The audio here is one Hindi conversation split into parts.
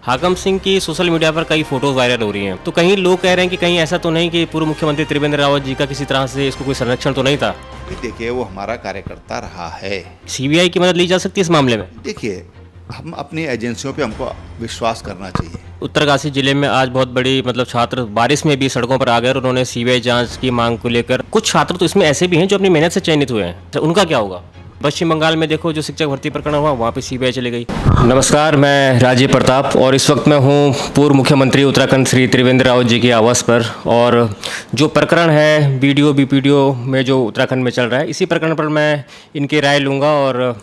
हाकम सिंह की सोशल मीडिया पर कई फोटोज वायरल हो रही हैं, तो कहीं लोग कह रहे हैं कि कहीं ऐसा तो नहीं कि पूर्व मुख्यमंत्री त्रिवेंद्र रावत जी का किसी तरह से इसको कोई संरक्षण तो नहीं था। देखिए, वो हमारा कार्यकर्ता रहा है। सीबीआई की मदद ली जा सकती है इस मामले में। देखिए, हम अपनी एजेंसियों पे हमको विश्वास करना चाहिए। उत्तरकाशी जिले में आज बहुत बड़ी छात्र बारिश में भी सड़कों पर आ गए और उन्होंने सीबीआई जांच की मांग को लेकर, कुछ छात्र तो इसमें ऐसे भी हैं जो अपनी मेहनत से चयनित हुए हैं, तो उनका क्या होगा। पश्चिम बंगाल में देखो, जो शिक्षक भर्ती प्रकरण हुआ वहाँ पे सीबीआई चली गई। नमस्कार, मैं राजीव प्रताप और इस वक्त मैं हूँ पूर्व मुख्यमंत्री उत्तराखंड श्री त्रिवेंद्र रावत जी के आवास पर। और जो प्रकरण है बीडीओ में जो उत्तराखंड में चल रहा है, इसी प्रकरण पर मैं इनकी राय लूँगा और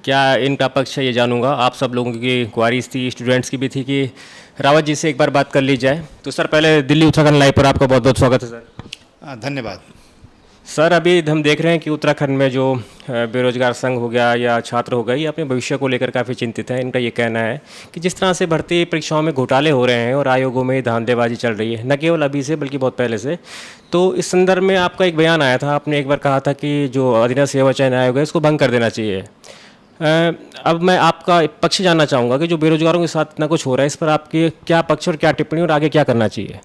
क्या इनका पक्ष है ये जानूंगा। आप सब लोगों की क्वारीज थी, स्टूडेंट्स की भी थी कि रावत जी से एक बार बात कर ली जाए। तो सर, पहले दिल्ली उत्तराखंड लाइव पर आपका बहुत बहुत स्वागत है सर। धन्यवाद सर। अभी हम देख रहे हैं कि उत्तराखंड में जो बेरोजगार संघ हो गया या छात्र हो गए, ये अपने भविष्य को लेकर काफ़ी चिंतित है। इनका ये कहना है कि जिस तरह से भर्ती परीक्षाओं में घोटाले हो रहे हैं और आयोगों में धांधलेबाजी चल रही है, न केवल अभी से बल्कि बहुत पहले से, तो इस संदर्भ में आपका एक बयान आया था। आपने एक बार कहा था कि जो अधीनस्थ सेवा चयन आयोग है इसको भंग कर देना चाहिए। अब मैं आपका पक्ष जानना चाहूँगा कि जो बेरोजगारों के साथ इतना कुछ हो रहा है, इस पर आपके क्या पक्ष और क्या टिप्पणी और आगे क्या करना चाहिए।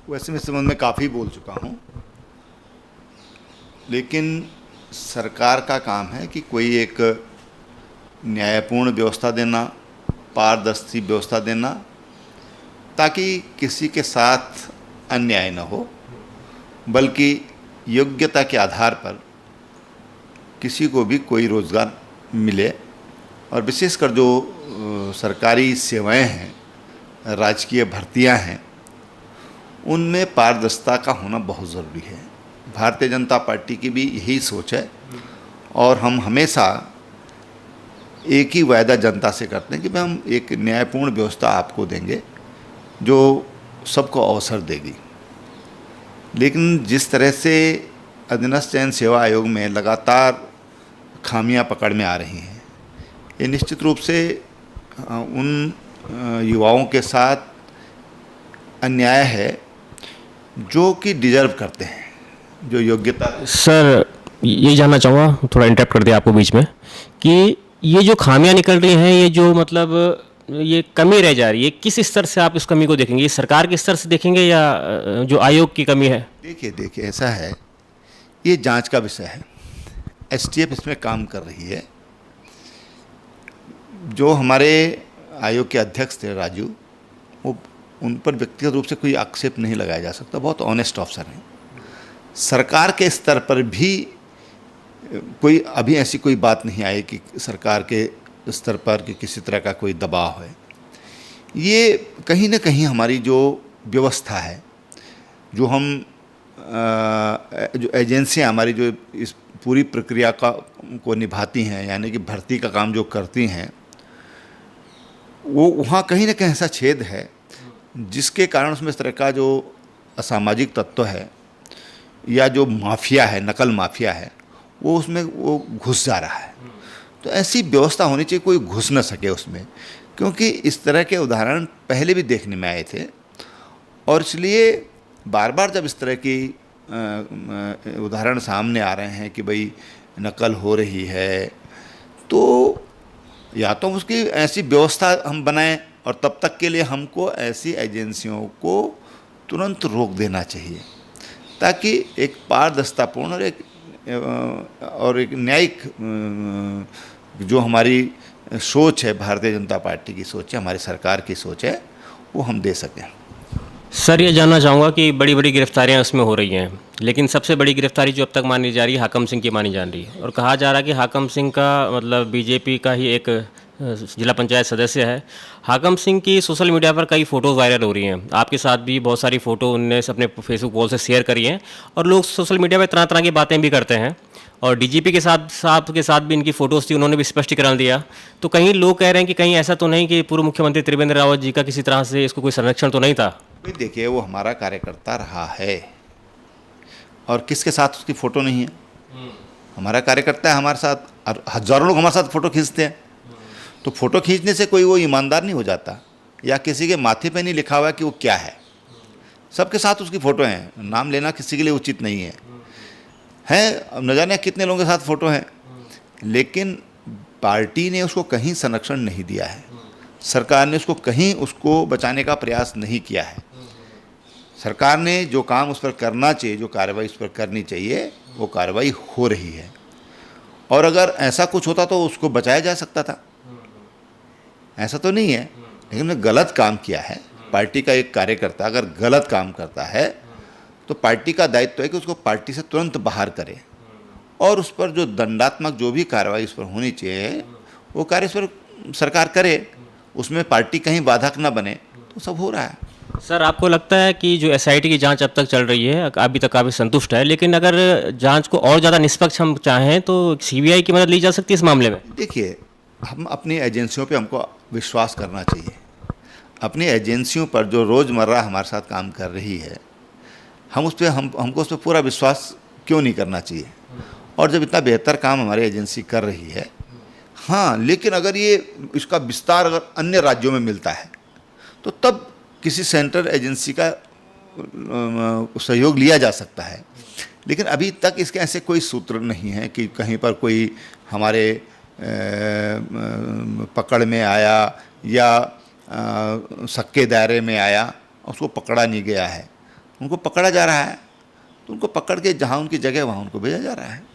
वैसे मैं इस संबंध में काफ़ी बोल चुका हूँ, लेकिन सरकार का काम है कि कोई एक न्यायपूर्ण व्यवस्था देना, पारदर्शी व्यवस्था देना, ताकि किसी के साथ अन्याय न हो, बल्कि योग्यता के आधार पर किसी को भी कोई रोज़गार मिले। और विशेषकर जो सरकारी सेवाएं हैं, राजकीय भर्तियां हैं, उनमें पारदर्शिता का होना बहुत ज़रूरी है। भारतीय जनता पार्टी की भी यही सोच है और हम हमेशा एक ही वायदा जनता से करते हैं कि भाई हम एक न्यायपूर्ण व्यवस्था आपको देंगे जो सबको अवसर देगी। लेकिन जिस तरह से अधीनस्थ चयन सेवा आयोग में लगातार खामियां पकड़ में आ रही हैं, ये निश्चित रूप से उन युवाओं के साथ अन्याय है जो कि डिजर्व करते हैं, जो योग्यता। सर, ये जानना चाहूँगा, थोड़ा इंटरप्ट कर दिया आपको बीच में, कि ये जो खामियां निकल रही हैं, ये जो ये कमी रह जा रही है, किस स्तर से आप इस कमी को देखेंगे। ये सरकार के स्तर से देखेंगे या जो आयोग की कमी है। देखिए ऐसा है, ये जांच का विषय है। एसटीएफ इसमें काम कर रही है। जो हमारे आयोग के अध्यक्ष थे राजू, वो उन पर व्यक्तिगत रूप से कोई आक्षेप नहीं लगाया जा सकता, बहुत ऑनेस्ट ऑफिसर हैं। सरकार के स्तर पर भी कोई अभी ऐसी कोई बात नहीं आई कि सरकार के स्तर पर कि किसी तरह का कोई दबाव है। ये कहीं ना कहीं हमारी जो व्यवस्था है, जो हम जो एजेंसियां हमारी जो इस पूरी प्रक्रिया को निभाती हैं, यानी कि भर्ती का काम जो करती हैं, वो वहाँ कहीं ना कहीं ऐसा छेद है जिसके कारण उसमें इस तरह का जो असामाजिक तत्व है या जो माफिया है, नकल माफिया है, वो उसमें वो घुस जा रहा है। तो ऐसी व्यवस्था होनी चाहिए, कोई घुस न सके उसमें, क्योंकि इस तरह के उदाहरण पहले भी देखने में आए थे। और इसलिए बार बार जब इस तरह की उदाहरण सामने आ रहे हैं कि भाई नकल हो रही है, तो या तो उसकी ऐसी व्यवस्था हम बनाएं, और तब तक के लिए हमको ऐसी एजेंसियों को तुरंत रोक देना चाहिए, ताकि एक पारदर्शितापूर्ण और एक न्यायिक जो हमारी सोच है, भारतीय जनता पार्टी की सोच है, हमारी सरकार की सोच है, वो हम दे सकें। सर, ये जानना चाहूँगा कि बड़ी बड़ी गिरफ्तारियां उसमें हो रही हैं, लेकिन सबसे बड़ी गिरफ्तारी जो अब तक मानी जा रही है, हाकम सिंह की मानी जा रही है। और कहा जा रहा है कि हाकम सिंह का बीजेपी का ही एक जिला पंचायत सदस्य है। हाकम सिंह की सोशल मीडिया पर कई फ़ोटोज़ वायरल हो रही हैं, आपके साथ भी बहुत सारी फ़ोटो उनने अपने फेसबुक वॉल से शेयर करी हैं, और लोग सोशल मीडिया पर तरह तरह की बातें भी करते हैं। और डीजीपी के साथ भी इनकी फ़ोटोज़ थी, उन्होंने भी स्पष्टीकरण दिया। तो कहीं लोग कह रहे हैं कि कहीं ऐसा तो नहीं कि पूर्व मुख्यमंत्री त्रिवेंद्र रावत जी का किसी तरह से इसको कोई संरक्षण तो नहीं था। देखिए, वो हमारा कार्यकर्ता रहा है, और किसके साथ उसकी फ़ोटो नहीं है। हमारा कार्यकर्ता है, हमारे साथ, और हज़ारों लोग हमारे साथ फ़ोटो खींचते हैं। तो फ़ोटो खींचने से कोई वो ईमानदार नहीं हो जाता, या किसी के माथे पे नहीं लिखा हुआ कि वो क्या है। सबके साथ उसकी फ़ोटो हैं, नाम लेना किसी के लिए उचित नहीं है। न जाने कितने लोगों के साथ फ़ोटो हैं, लेकिन पार्टी ने उसको कहीं संरक्षण नहीं दिया है। सरकार ने उसको कहीं उसको बचाने का प्रयास नहीं किया है। सरकार ने जो काम उस पर करना चाहिए, जो कार्रवाई उस पर करनी चाहिए, वो कार्रवाई हो रही है। और अगर ऐसा कुछ होता तो उसको बचाया जा सकता था, ऐसा तो नहीं है। लेकिन उन्होंने गलत काम किया है। पार्टी का एक कार्यकर्ता अगर गलत काम करता है तो पार्टी का दायित्व है कि उसको पार्टी से तुरंत बाहर करे और उस पर जो दंडात्मक जो भी कार्रवाई उस पर होनी चाहिए वो कार्य उस पर सरकार करे, उसमें पार्टी कहीं बाधक न बने, तो सब हो रहा है। सर, आपको लगता है कि जो एसआईटी की जांच अब तक चल रही है अभी तक काफ़ी संतुष्ट है, लेकिन अगर जांच को और ज़्यादा निष्पक्ष हम चाहें तो सीबीआई की मदद ली जा सकती है इस मामले में? देखिए, हम अपनी एजेंसियों पे हमको विश्वास करना चाहिए। अपनी एजेंसियों पर जो रोज़मर्रा हमारे साथ काम कर रही है, हम उस पर हमको उस पर पूरा विश्वास क्यों नहीं करना चाहिए? और जब इतना बेहतर काम हमारी एजेंसी कर रही है, हाँ, लेकिन अगर ये इसका विस्तार अगर अन्य राज्यों में मिलता है तो तब किसी सेंट्रल एजेंसी का सहयोग लिया जा सकता है। लेकिन अभी तक इसके ऐसे कोई सूत्र नहीं है कि कहीं पर कोई हमारे पकड़ में आया या सक्के दायरे में आया, उसको पकड़ा नहीं गया है। उनको पकड़ा जा रहा है तो उनको पकड़ के जहाँ उनकी जगह वहाँ उनको भेजा जा रहा है।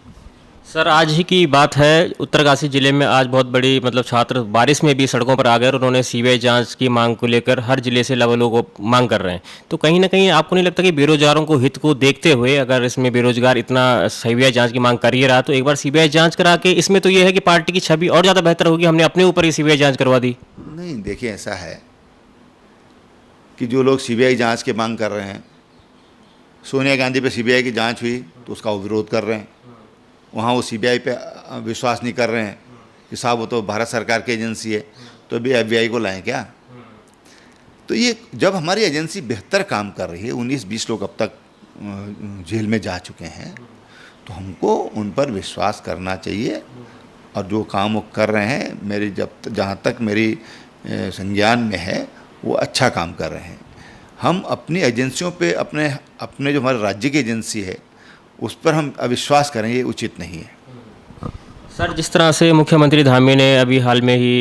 सर, आज ही की बात है, उत्तरकाशी जिले में आज बहुत बड़ी छात्र बारिश में भी सड़कों पर आ गए और उन्होंने सीबीआई जांच की मांग को लेकर हर जिले से लोगों को मांग कर रहे हैं। तो कहीं ना कहीं आपको नहीं लगता कि बेरोजगारों को हित को देखते हुए अगर इसमें बेरोजगार इतना सीबीआई जांच की मांग कर ही रहा तो एक बार सीबीआई जांच करा के, इसमें तो ये है कि पार्टी की छवि और ज़्यादा बेहतर होगी, हमने अपने ऊपर ही सीबीआई जाँच करवा दी। नहीं, देखिए, ऐसा है कि जो लोग सीबीआई जाँच की मांग कर रहे हैं, सोनिया गांधी पे सीबीआई की जांच हुई तो उसका वो विरोध कर रहे हैं। वहाँ वो सीबीआई पे विश्वास नहीं कर रहे हैं कि साहब वो तो भारत सरकार की एजेंसी है, तो भी एफबीआई को लाएं क्या? तो ये जब हमारी एजेंसी बेहतर काम कर रही है, 19-20 लोग अब तक जेल में जा चुके हैं, तो हमको उन पर विश्वास करना चाहिए। और जो काम वो कर रहे हैं, मेरी जहाँ तक मेरी संज्ञान में है, वो अच्छा काम कर रहे हैं। हम अपनी एजेंसियों पे अपने जो हमारे राज्य की एजेंसी है उस पर हम अविश्वास करें, ये उचित नहीं है। सर, जिस तरह से मुख्यमंत्री धामी ने अभी हाल में ही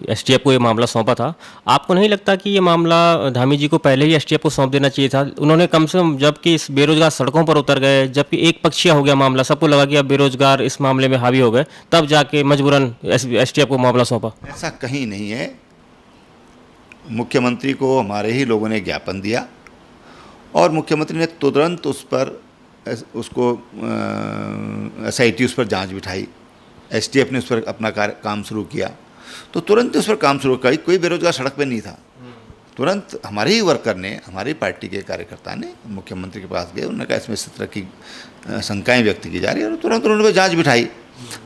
एसटीएफ को ये मामला सौंपा था, आपको नहीं लगता कि ये मामला धामी जी को पहले ही एसटीएफ को सौंप देना चाहिए था? उन्होंने कम से कम, जबकि इस बेरोजगार सड़कों पर उतर गए, जबकि एक पक्षीय हो गया मामला, सबको लगा कि अब बेरोजगार इस मामले में हावी हो गए, तब जाके मजबूरन एसटीएफ को मामला सौंपा। ऐसा कहीं नहीं है। मुख्यमंत्री को हमारे ही लोगों ने ज्ञापन दिया और मुख्यमंत्री ने तुरंत उसको एसआईटी उस पर जांच बिठाई। एसटीएफ ने उस पर अपना काम शुरू किया तो तुरंत उस पर काम शुरू किया। कोई बेरोजगार सड़क पे नहीं था। तुरंत हमारे ही वर्कर ने, हमारी पार्टी के कार्यकर्ता ने मुख्यमंत्री के पास गए, उन्होंने कहा इसमें इस तरह की शंकाएँ व्यक्त की जा रही है, और तुरंत उन्होंने जाँच बिठाई।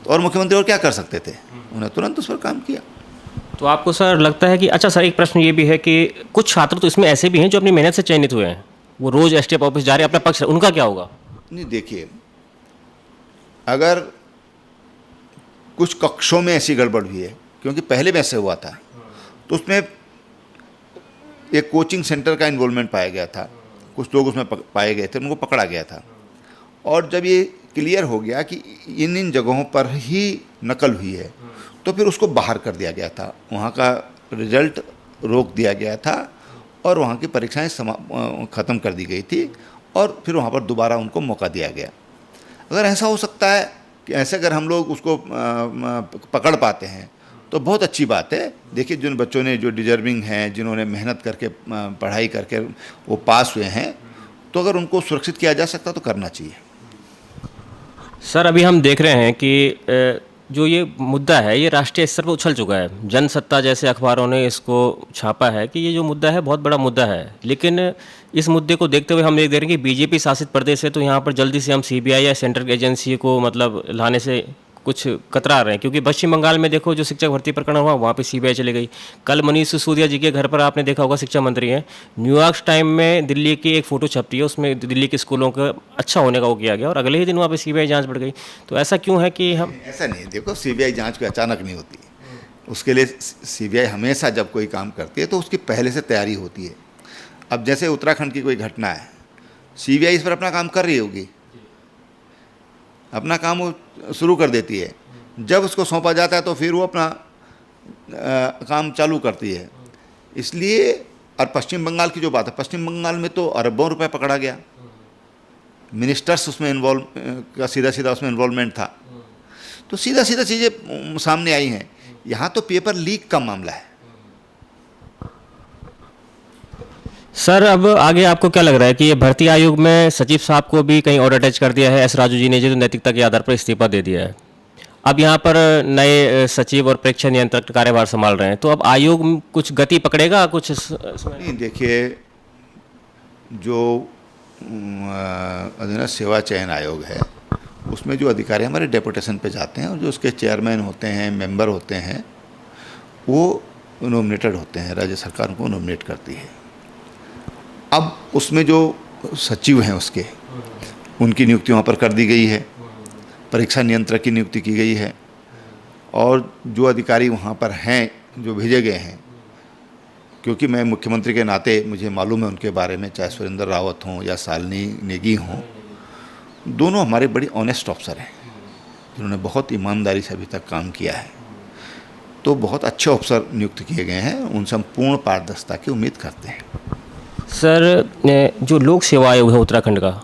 और मुख्यमंत्री और क्या कर सकते थे, उन्होंने तुरंत उस पर काम किया। तो आपको सर लगता है कि, अच्छा सर, एक प्रश्न ये भी है कि कुछ छात्र तो इसमें ऐसे भी हैं जो अपनी मेहनत से चयनित हुए हैं, वो रोज़ एसटीएफ ऑफिस जा रहे हैं अपना पक्ष, उनका क्या होगा? नहीं, देखिए, अगर कुछ कक्षों में ऐसी गड़बड़ हुई है, क्योंकि पहले में ऐसे हुआ था, तो उसमें एक कोचिंग सेंटर का इन्वॉल्वमेंट पाया गया था, कुछ लोग उसमें पाए गए थे, उनको पकड़ा गया था। और जब ये क्लियर हो गया कि इन जगहों पर ही नकल हुई है, तो फिर उसको बाहर कर दिया गया था, वहाँ का रिजल्ट रोक दिया गया था और वहाँ की परीक्षाएं ख़त्म कर दी गई थी और फिर वहाँ पर दोबारा उनको मौका दिया गया। अगर ऐसा हो सकता है कि ऐसे अगर हम लोग उसको पकड़ पाते हैं तो बहुत अच्छी बात है। देखिए, जिन बच्चों ने, जो डिजर्विंग हैं, जिन्होंने मेहनत करके पढ़ाई करके वो पास हुए हैं, तो अगर उनको सुरक्षित किया जा सकता तो करना चाहिए। सर, अभी हम देख रहे हैं कि जो ये मुद्दा है ये राष्ट्रीय स्तर पर उछल चुका है। जनसत्ता जैसे अखबारों ने इसको छापा है कि ये जो मुद्दा है बहुत बड़ा मुद्दा है, लेकिन इस मुद्दे को देखते हुए हम देख रहे हैं कि बीजेपी शासित प्रदेश है, तो यहाँ पर जल्दी से हम सीबीआई या सेंट्रल एजेंसी को लाने से कुछ कतरा रहे हैं। क्योंकि पश्चिम बंगाल में देखो, जो शिक्षक भर्ती प्रकरण हुआ वहाँ पे सीबीआई चली गई। कल मनीष सिसोदिया जी के घर पर आपने देखा होगा, शिक्षा मंत्री हैं, न्यूयॉर्क टाइम में दिल्ली की एक फ़ोटो छपती है, उसमें दिल्ली के स्कूलों का अच्छा होने का वो किया गया और अगले ही दिन वहाँ पे सीबीआई जांच बढ़ गई। तो ऐसा क्यों है कि हम, ऐसा नहीं, देखो, सीबीआई जांच कोई अचानक नहीं होती। उसके लिए सीबीआई हमेशा जब कोई काम करती है तो उसकी पहले से तैयारी होती है। अब जैसे उत्तराखंड की कोई घटना है, सीबीआई इस पर अपना काम कर रही होगी, अपना काम वो शुरू कर देती है। जब उसको सौंपा जाता है तो फिर वो अपना काम चालू करती है। इसलिए और पश्चिम बंगाल की जो बात है, पश्चिम बंगाल में तो अरबों रुपए पकड़ा गया, मिनिस्टर्स उसमें इन्वॉल्व का सीधा सीधा उसमें इन्वॉल्वमेंट था, तो सीधा सीधा चीज़ें सामने आई हैं। यहाँ तो पेपर लीक का मामला है। सर अब आगे आपको क्या लग रहा है कि ये भर्ती आयोग में सचिव साहब को भी कहीं और अटैच कर दिया है एस राजू जी ने, जो नैतिकता के आधार पर इस्तीफा दे दिया है। अब यहाँ पर नए सचिव और परीक्षा नियंत्रक कार्यभार संभाल रहे हैं, तो अब आयोग कुछ गति पकड़ेगा कुछ इसमें? नहीं, देखिए, जो अधीनस्थ सेवा चयन आयोग है उसमें जो अधिकारी हमारे डेपुटेशन पे जाते हैं और जो उसके चेयरमैन होते हैं, मेंबर होते हैं, वो नॉमिनेटेड होते हैं, राज्य सरकार उनको नॉमिनेट करती है। अब उसमें जो सचिव हैं उसके, उनकी नियुक्ति वहाँ पर कर दी गई है, परीक्षा नियंत्रक की नियुक्ति की गई है, और जो अधिकारी वहाँ पर हैं जो भेजे गए हैं, क्योंकि मैं मुख्यमंत्री के नाते मुझे मालूम है उनके बारे में, चाहे सुरेंद्र रावत हों या शालिनी नेगी हों, दोनों हमारे बड़ी ऑनेस्ट ऑफिसर हैं जिन्होंने बहुत ईमानदारी से अभी तक काम किया है। तो बहुत अच्छे ऑफिसर नियुक्त किए गए हैं, उनसे हम पूर्ण पारदर्शिता की उम्मीद करते हैं। सर जो लोक सेवा आयोग है उत्तराखंड का,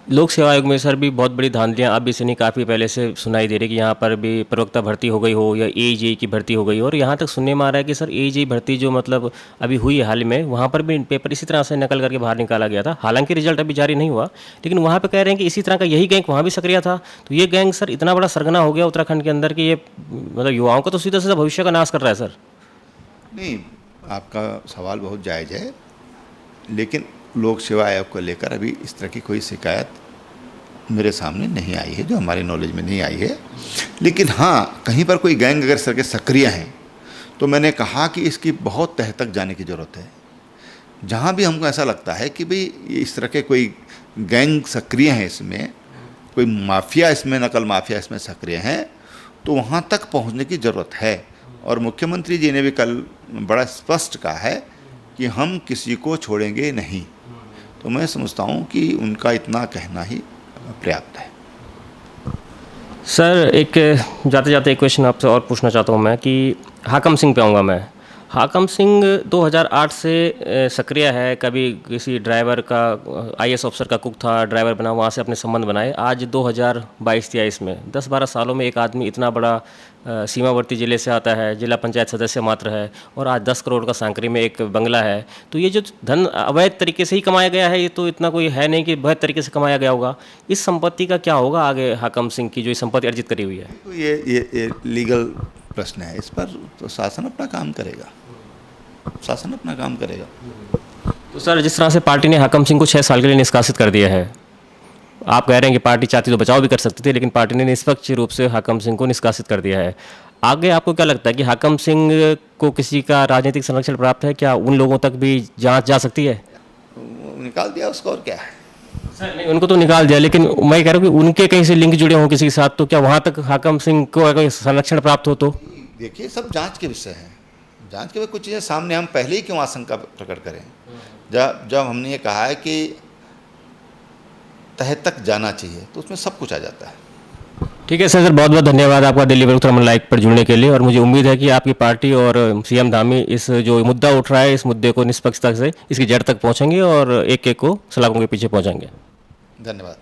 लोक सेवा आयोग में सर भी बहुत बड़ी धांधलियाँ अब से नहीं काफ़ी पहले से सुनाई दे रही कि यहाँ पर भी प्रवक्ता भर्ती हो गई हो या एजेई की भर्ती हो गई हो, और यहाँ तक सुनने में आ रहा है कि सर एजेई भर्ती जो मतलब अभी हुई है हाल में, वहाँ पर भी पेपर इसी तरह से नकल करके बाहर निकाला गया था। हालांकि रिजल्ट अभी जारी नहीं हुआ, लेकिन वहाँ पर कह रहे हैं कि इसी तरह का यही गैंग वहाँ भी सक्रिय था। तो ये गैंग सर इतना बड़ा सरगना हो गया उत्तराखंड के अंदर कि ये मतलब युवाओं का तो सीधा सीधा भविष्य का नाश कर रहा है। सर नहीं, आपका सवाल बहुत जायज़ है, लेकिन लोक सेवा आयोग को लेकर अभी इस तरह की कोई शिकायत मेरे सामने नहीं आई है, जो हमारी नॉलेज में नहीं आई है। लेकिन हाँ, कहीं पर कोई गैंग अगर सर के सक्रिय हैं तो मैंने कहा कि इसकी बहुत तह तक जाने की ज़रूरत है। जहाँ भी हमको ऐसा लगता है कि भाई इस तरह के कोई गैंग सक्रिय हैं, इसमें कोई माफिया, इसमें नकल माफिया इसमें सक्रिय हैं, तो वहाँ तक पहुँचने की ज़रूरत है। और मुख्यमंत्री जी ने भी कल बड़ा स्पष्ट कहा है कि हम किसी को छोड़ेंगे नहीं। तो मैं समझता हूँ कि उनका इतना कहना ही पर्याप्त है। सर एक जाते जाते एक क्वेश्चन आपसे और पूछना चाहता हूँ मैं कि हाकम सिंह पे आऊँगा मैं। हाकम सिंह 2008 से सक्रिय है, कभी किसी ड्राइवर का आईएएस अफसर का कुक था, ड्राइवर बना, वहाँ से अपने संबंध बनाए। आज 2022-23 में 10-12 सालों में एक आदमी इतना बड़ा सीमावर्ती ज़िले से आता है, जिला पंचायत सदस्य मात्र है, और आज 10 करोड़ का सांकरी में एक बंगला है। तो ये जो धन अवैध तरीके से ही कमाया गया है, ये तो इतना कोई है नहीं कि वैध तरीके से कमाया गया होगा। इस संपत्ति का क्या होगा आगे हाकम सिंह की जो ये संपत्ति अर्जित करी हुई है? तो ये लीगल प्रश्न है, इस पर तो शासन अपना काम करेगा, शासन अपना काम करेगा। तो सर जिस तरह से पार्टी ने हाकम सिंह को 6 साल के लिए निष्कासित कर दिया है, आप कह रहे हैं कि पार्टी चाहती तो बचाव भी कर सकती थी, लेकिन पार्टी ने निष्पक्ष रूप से हाकम सिंह को निष्कासित कर दिया है। आगे आपको क्या लगता है कि हाकम सिंह को किसी का राजनीतिक संरक्षण प्राप्त है? क्या उन लोगों तक भी जांच जा सकती है? निकाल दिया उसको, और क्या है। सर नहीं, उनको तो निकाल दिया, लेकिन मैं कह रहा हूँ कि उनके कहीं से लिंक जुड़े हों किसी के साथ, तो क्या वहाँ तक हाकम सिंह को अगर संरक्षण प्राप्त हो? तो देखिए, सब जांच के विषय हैं, जांच के बाद कुछ चीज़ें सामने, हम पहले ही क्यों आशंका प्रकट करें। जब हमने ये कहा है कि तह तक जाना चाहिए, तो उसमें सब कुछ आ जाता है। ठीक है सर, बहुत बहुत धन्यवाद आपका दिल्ली उत्तराखंड लाइव पर जुड़ने के लिए, और मुझे उम्मीद है कि आपकी पार्टी और सीएम धामी इस जो मुद्दा उठ रहा है, इस मुद्दे को निष्पक्षता से इसकी जड़ तक पहुंचेंगे और एक एक को सलाखों के पीछे पहुंचाएंगे। धन्यवाद।